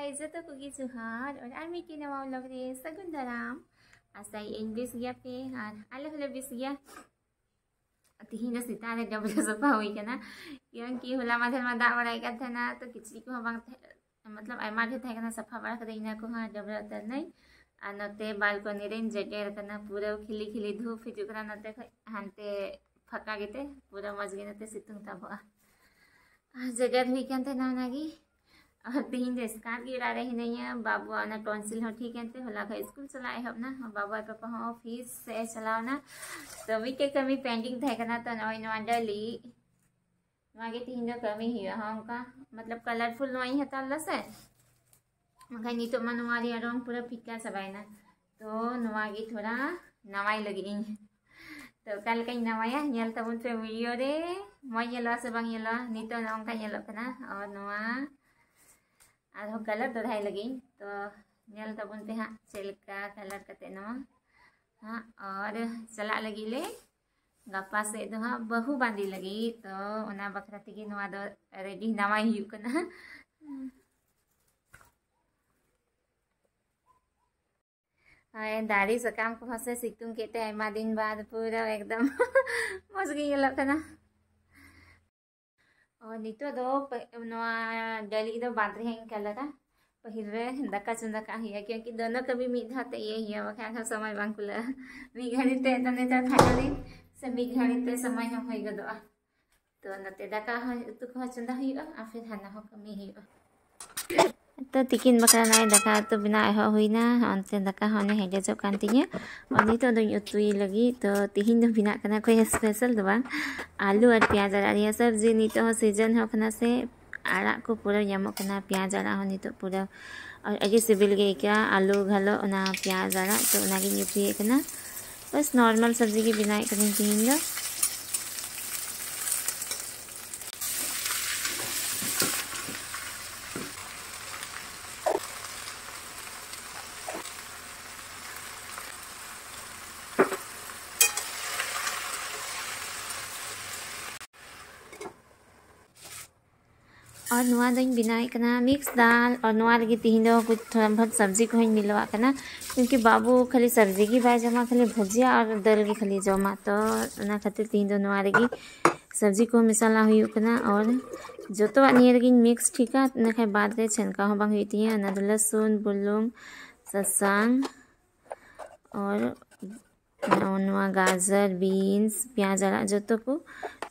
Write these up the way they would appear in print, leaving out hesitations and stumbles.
guys, ito Cookie Suhad और आज मैं की नवा व्लॉग रे सगुन दाराम आसा इन बेस गया पे और आले हले बेस गया तिहिन सीता रे डबल सफा हुई के ना क्योंकि होला माधर में दाग बड़ाई का था ना तो किचड़ी को बांग मतलब आयमा ढेर था ना सफा बड़ा कर इना को हां डबल तर नहीं आ नते बालकनी रे जटेर कना पूरा खिली खिली धूप हिजुकरा नते हानते फका गेते पूरा मजगे नते सितुंग ताबा जगह हुई के ना नागी और तीन स्कार्फ गिरा रही नहीं है बाबू आना टॉन्सिल हो ठीक है होला का स्कूल चलाए हो ना बाबू पापा हो ऑफिस से चलाओ ना तो वी के कमी पेंटिंग थे करना तो नई नवा डली मागे तीन दो कमी ही हम का मतलब कलरफुल नई है तल्ला से मगर नी तो मनवारी रंग पूरा फीका सबाई ना तो नवागी थोड़ा नवाई लगी तो कल कहीं नवाया नेल तबन पे वीडियो रे मय येलो से बंग येलो नी तो नंका येलो कना और नवा आधो कलर दोधाई लगी तो नेल तबन पे हाँ चलका कलर कते नवा हाँ और चला लगी ले गप्पा से तो हाँ बहु बांधी लगी तो उना बकरा तगी नवा दो रेडी नवा ही कना दाढ़ी सकाम को हसे सितुंग केते आयमा दिन बाद पूरा एकदम मज गई लकना और नितो दो नवा डली दो बांध रहे हैं कलरा पहिर रे दका चुंदा का हिया क्योंकि दोनों कभी मिद हाते ये हिया बखा समय बांकुला मी घड़ी ते तने त खाना दिन से मी घड़ी ते समय हम होई गदो तो नते दका तु को चुंदा हिया आ फिर हाना हो कमी हिया तो तिकिन बकरा नाय दका तो बिना हुई ना अंते दका होने हेजे जो कांतिया और नितो दो उतुई लगी तो तिहिन दो बिना कना कोई स्पेशल दो बांग आलू और प्याज आड़ा सब्जी नितो हो सीजन हो कना से आड़ा को पूरा यामो कना प्याज आड़ा हो नितो पूरा और अगे सिबिल गई क्या आलू घलो ना प्याज आड़ा तो नागी नितुई कना बस नॉर्मल सब्जी की बिना कनी तिहिन दो और नुआ दिन बिनाई कना मिक्स दाल और नुआ लगी तीन दो कुछ थोड़ा बहुत सब्जी को ही मिलवा कना क्योंकि बाबू खाली सब्जी की बाय जमा खाली भुजिया और दाल की खाली जमा तो ना खातिर तीन दो नुआ लगी सब्जी को मिसाला हुई कना और जो तो नियर लगी मिक्स ठीक है ना खाए बाद के छनका हो बांग हुई थी ना लहसुन बुलुंग ससांग और नवा गाजर बीन्स प्याज आड़ा जो तो को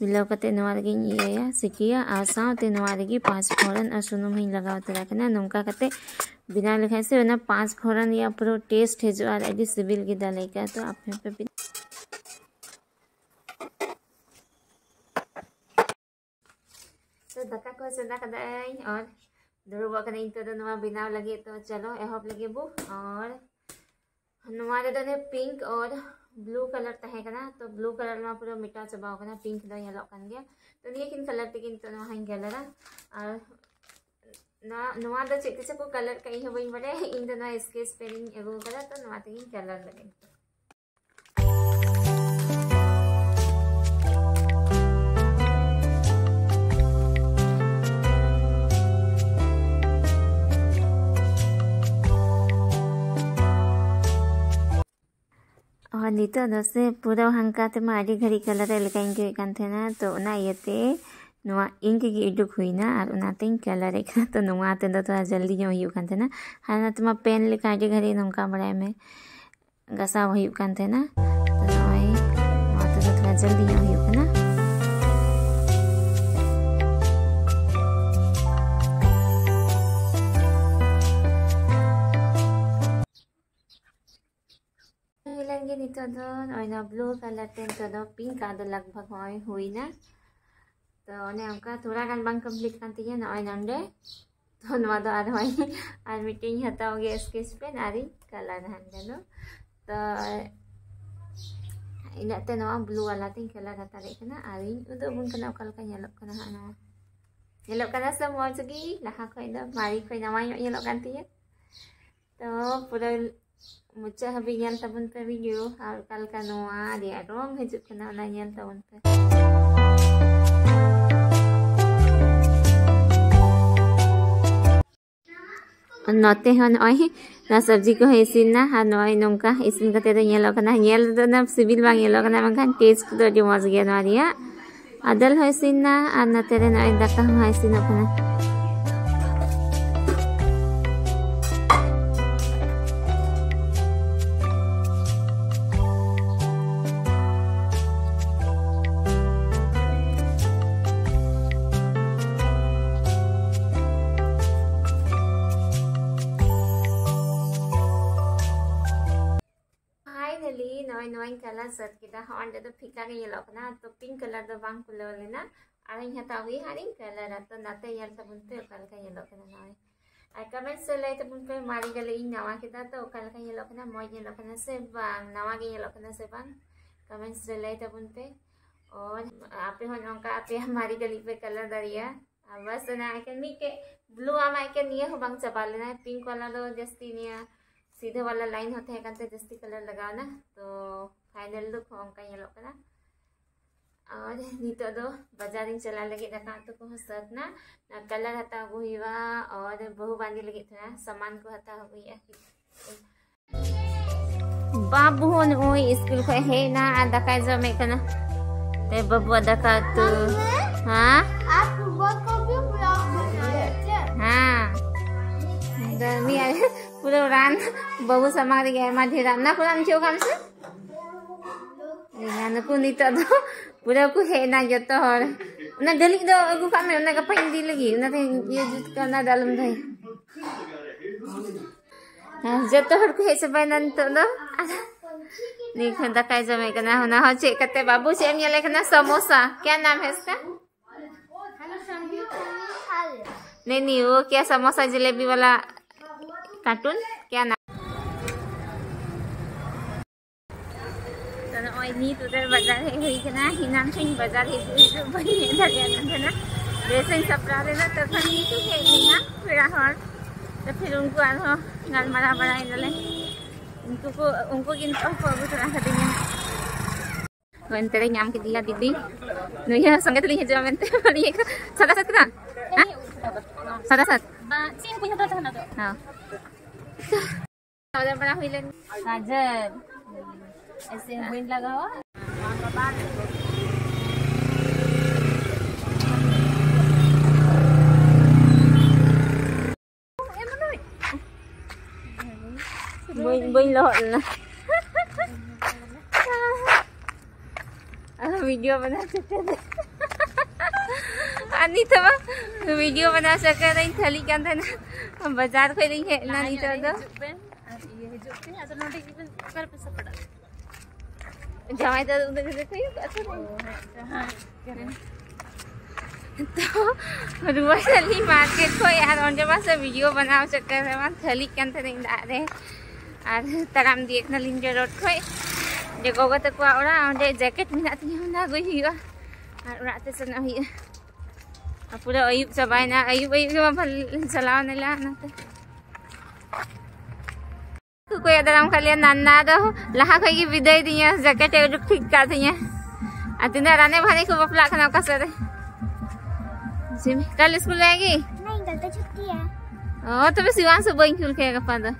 मिलाव कते नवा लगी ये सिकिया आ साथे नवा लगी 5 फोरन और सुनुम ही लगाव तरा कना नोंका कते बिना लिखाई से ना 5 फोरन या पूरा टेस्ट है जो और एडी सिबिल की डाले का तो आप पे तो दका को सदा कदाई और दुरुबा कने तो नवा बिना लगे तो चलो एहब लगे बु और हमारे दो पिंक और ब्लू कलर तहे कना तो ब्लू कलर में पूरा मिटा चबाव कना पिंक दो येलो कन गया तो निये किन कलर तकिन तो नवा हंग गलरा और ना नवा दो चेक से को कलर कहीं हो बई बड़े इन दोनों स्केच पेनिंग एगो करा तो नवा तकिन कलर लगे और नितो दोसे पूरा हंका ते मारी घड़ी कलर लगाइन के कान थे ना तो ना येते नवा इंक की इडुक हुई ना और उनाते कलर एक तो नवा ते तो थोड़ा जल्दी जो हुई कान थे ना हाना तुम पेन लिखा के घड़ी नंका बड़ा में गसा हुई कान थे ना तो नवा तो थोड़ा जल्दी जो हुई ना नितो दो ना ब्लू कलर टेन तो दो पिंक का दो लगभग होई हुई ना तो ने हमका थोड़ा गान बांग कंप्लीट कांती है ना नंडे तो नवा दो आर होई आर मीटिंग हताओगे स्केच पेन आरी कलर हंडे नो तो इनाते नवा ब्लू वाला तीन कलर हता रे कना आरी उदो बुन कना कल का येलो कना हाना येलो कना सब मौजगी लहा खोई दो मारी खोई नवा येलो कांती है तो पूरा मुझे हबी नेल तबन पे वीडियो और कल का नोआ दे रंग हिजुक कना ना नेल तबन पे नोते हन ओय ना सब्जी को इसिन ना हा नोय नोंका इसिन कते दो नेलो कना नेल दो ना सिबिल बांग नेलो कना मंखान टेस्ट दो जो मज गया नोया रिया आदल हो इसिन ना आर नते रे नोय दाका हो इसिन कना नोय नोय कलर सेट किदा ऑन दो फिका के येलो कना तो पिंक कलर दो बांग कुलो लेना आर इन हतावी हारिंग कलर तो नाते यार तबुन पे कल का येलो कना नोय आई कमेंट से ले तबुन पे मारी गले इन नवा किदा तो कल का येलो कना मोय येलो कना से बांग नवा के येलो कना से बांग कमेंट से ले तबुन पे और आपे हो नोंका आपे हमारी गली पे कलर दरिया बस ना आई कैन मी के ब्लू आमा आई कैन ये हो बांग चबा लेना पिंक वाला दो जस्ती निया सीधे वाला लाइन होते हैं कंते जस्ती कलर लगाओ ना तो फाइनल लुक होंका येलो कना और नितो दो बाजारिंग चला लगे दका तो को सत ना कलर हता हुईवा और बहु बांधी लगे था सामान को हता हुई बाबू होन ओई स्कूल को है ना दका जमे कना ते बबु दका तो हां आप सुबह को भी ब्लॉग बनाए थे हां दमी पूरा रान बबू समाग गया माधे रान ना पुरान थियो काम से ना को नितो दो पूरा को है ना जतो हर ना डली दो अगु का में ना का पाइन दी लगी ना ते ये जुत करना दालम धई हां जतो हर को है से बनन तो दो नी खंदा काय जमे कना होना हो चे कते बाबू से एम ले कना समोसा क्या नाम है इसका नहीं वो क्या समोसा जलेबी वाला कार्टून क्या नाम तो नी तुदर बाजार है हुई के ना हिनान छिन बाजार है जो बनी है धरिया ना ड्रेसिंग सप्रा रे ना तो नी तो है ना फिर हर तो फिर उनको आरो गाल मारा बड़ा इनले उनको किन तो को तरह का दिया वंते रे नाम के दिया दीदी नया संगे तो जो मेंते बड़ी सदा सत ना सदा सत सिंह पुnya तो था ना तो हां उधर बड़ा हुई लेन गाजर ऐसे बिन लगा हुआ बोइन लोट ना वीडियो बना सकते थे अनि तो वीडियो बना सके नहीं थली का था ना बाजार पे नहीं है ना नहीं तो ये जो पे आज नोटिस कर पे सब पड़ा जमाई तो उधर से कोई अच्छा नहीं हां करें तो रुआ थली मार्केट को यार और जब से वीडियो बनाओ सके रे मान थली का था नहीं दा रे और तराम देख ना लिंजर रोड को जे गोगा तक वाला और जैकेट में आती है ना गई हुआ और रात से ना हुई पूरा अयुब चबाई ना अयुब चलाओ नहीं ला ना तो कोई अदराम खाली नाना दो लहा खई विदाई दिया जैकेट एडुक ठीक का दिया अतिना राने भाने को बपला खाना का सर जिम कल स्कूल आएगी नहीं कल तो छुट्टी है ओ तो बस युवान से बोइंग खुल के कपा दो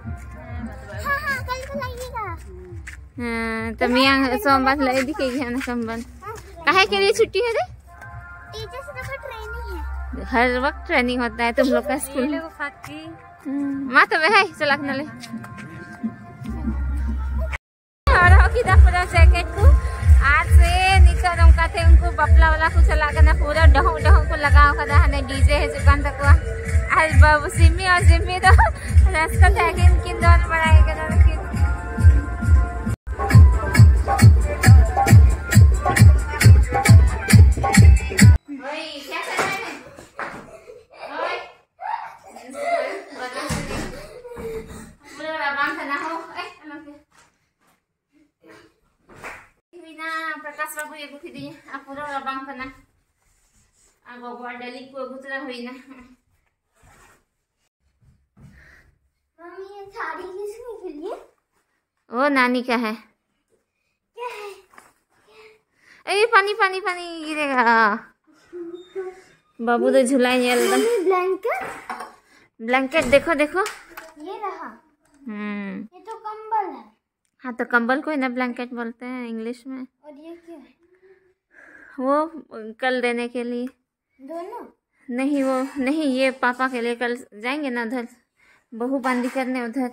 हां हां कल को लगेगा हां तो मियां सोमवार ले दिखेगी ना सोमवार काहे के लिए छुट्टी है रे टीचर से तो ट्रेनिंग है हर वक्त ट्रेनिंग होता है तुम लोग का स्कूल में मां तो है चला के ले और की दा पूरा जैकेट को आज से निकल उनका थे उनको बपला वाला को चला के ना पूरा डहो डहो को लगाओ कदा हने डीजे है दुकान तक वा आज बाबू सिमी और जिम्मी तो रास्ता जाके किन दोन बढ़ाए के ना लेकिन ओए क्या कर रहे हैं ओए पूरा रबान खाना हो ना प्रकाश बाबू ये गुथी दी आ पूरा रबांग खाना आ गोगो डली को गुतरा हुई ना मम्मी ये साड़ी किसने के लिए वो नानी का है क्या है ए पानी पानी पानी गिरेगा बाबू तो झुलाई नहीं ब्लैंकेट ब्लैंकेट देखो देखो ये तो कंबल है। हाँ तो कंबल को ना ब्लैंकेट बोलते हैं इंग्लिश में। और ये क्या है? वो कल देने के लिए। दोनों? नहीं वो नहीं, ये पापा के लिए कल जाएंगे ना उधर बहू बंदी करने उधर।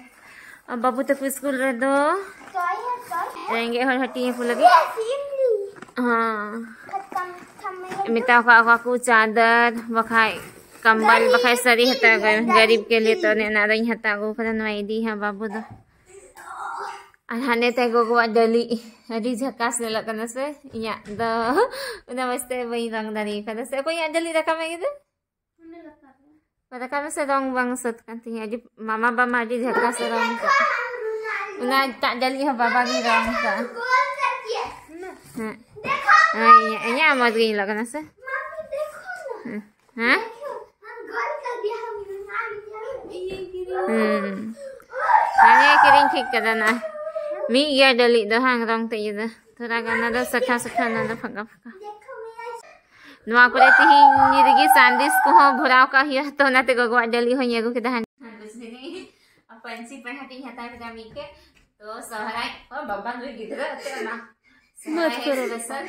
अब बाबू तक स्कूल रह दो जाएंगे और हटी है लगी। हाँ मिता को चादर बखाए कंबल बखाए सरी हता गरीब के लिए तो ना रही हता गो करनवाई दी है बाबू दो। हाने ते गोगो डली हरी झकास ले लगन से या द उना वास्ते वही रंग दारी कदा से कोई डली रखा में इधर pada kami sedang bangsat kantinya di mama bama di झकास रंग का उना tak डली है बाबा की रंग का। हां ये मत गई लगन से हां hanya kiring ठीक कर ना मी ये डली द हांग रंग ते ये थोड़ा गाना द सखा सखा ना द फका फका नवा करे तिही निरगी सांदिस को भराव का हिया तो ना ते गगवा डली हो येगो के दहन कुछ भी नहीं। अब पंछी पे हटी हता के मी के तो सहराय और बब्बा नुई गिदरा ते ना मत करो सर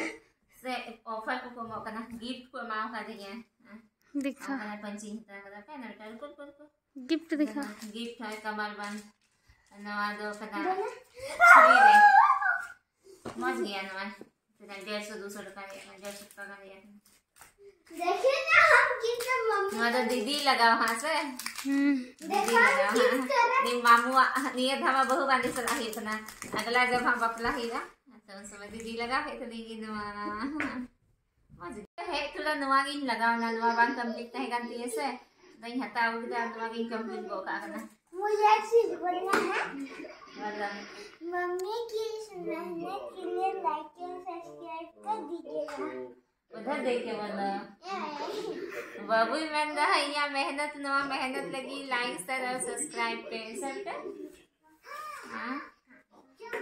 से ऑफर को मो कना गिफ्ट को माओ का दिया दिखा कना पंछी हता का पे ना कर कुल गिफ्ट दिखा गिफ्ट है कमर बंद नवा दो कना फ्री रे मज गया नवा तो 150-200 का 150 का दिया। देखिए ना हम कितना मम्मी नवा तो दीदी लगा वहां से दीदी लगा नी मामू नियत हम बहु बांधी सला ही इतना अगला जब हम बपला ही ना तो उस समय दीदी लगा है तो दीदी नवा मज है थोड़ा नवा गिन लगाओ ना नवा बांग कंप्लीट है गांती ऐसे नहीं हटा उधर नवा गिन कंप्लीट को करना। मुझे एक चीज बोलना है बोलो मम्मी की मेहनत के लिए लाइक एंड सब्सक्राइब कर दीजिएगा उधर देखे बोलो बाबू मैं है यहाँ मेहनत नवा मेहनत लगी लाइक शेयर और सब्सक्राइब पे सब हां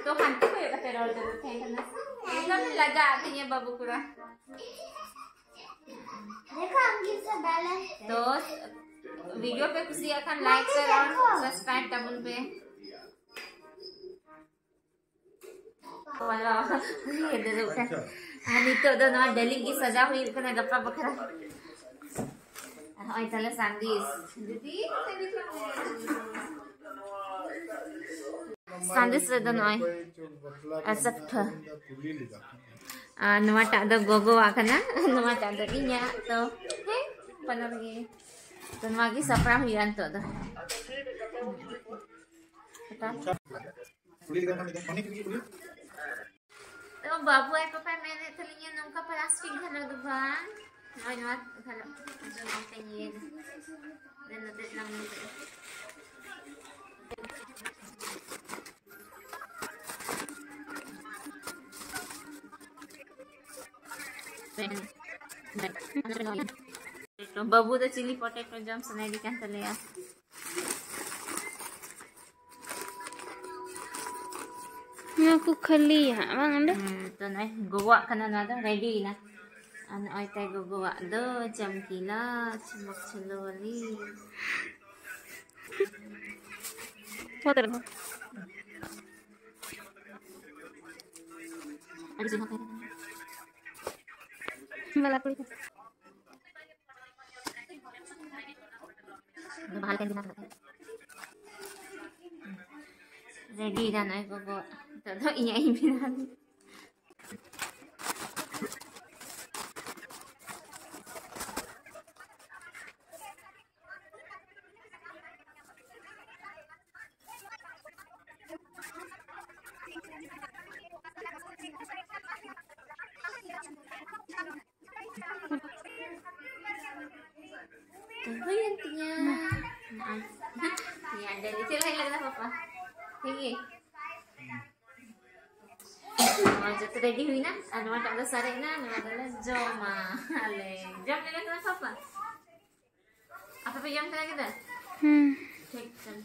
तो हंते को एक तेरा और जरूरत है ना एकदम लगा आती है बाबू पूरा देखो हम किससे डाला तो वीडियो पे खुशी अखन लाइक शेयर और सब्सक्राइब टबुल पे वाला ये दे दो आणि तो दो ना डली की सजा हुई कना गप्पा बखरा आई चले सांदिस दीदी सांदिस रे दो नय असफ्ट नवा टा दो गोगो आकना नवा टा दो इnya तो हे पना लगी तो नवा की सपरा हुई अंतो दो तो बाबू ay पापा मैंने थलिया नमका प्लास्टिक घालो दुबान नवा नवा घालो जो नमका ये देन दे लंग तो बाबू तो चिली पोटैटो जम्स नहीं दिखान चले यार aku kali ya bang anda to nai gowa kana na da ready na an ai tai gowa do jam kila chimak cheloli hotel ada sih apa malah kulit bahal kan kita ready dan ai gowa तो यही बिना तो intinya ya dari sini lagi apa tinggi जब ready हुई ना अनुमा टाला सारे ना अनुमा टाला जोमा अले जम लेना तो पापा apa पे जम करा kita ठीक चल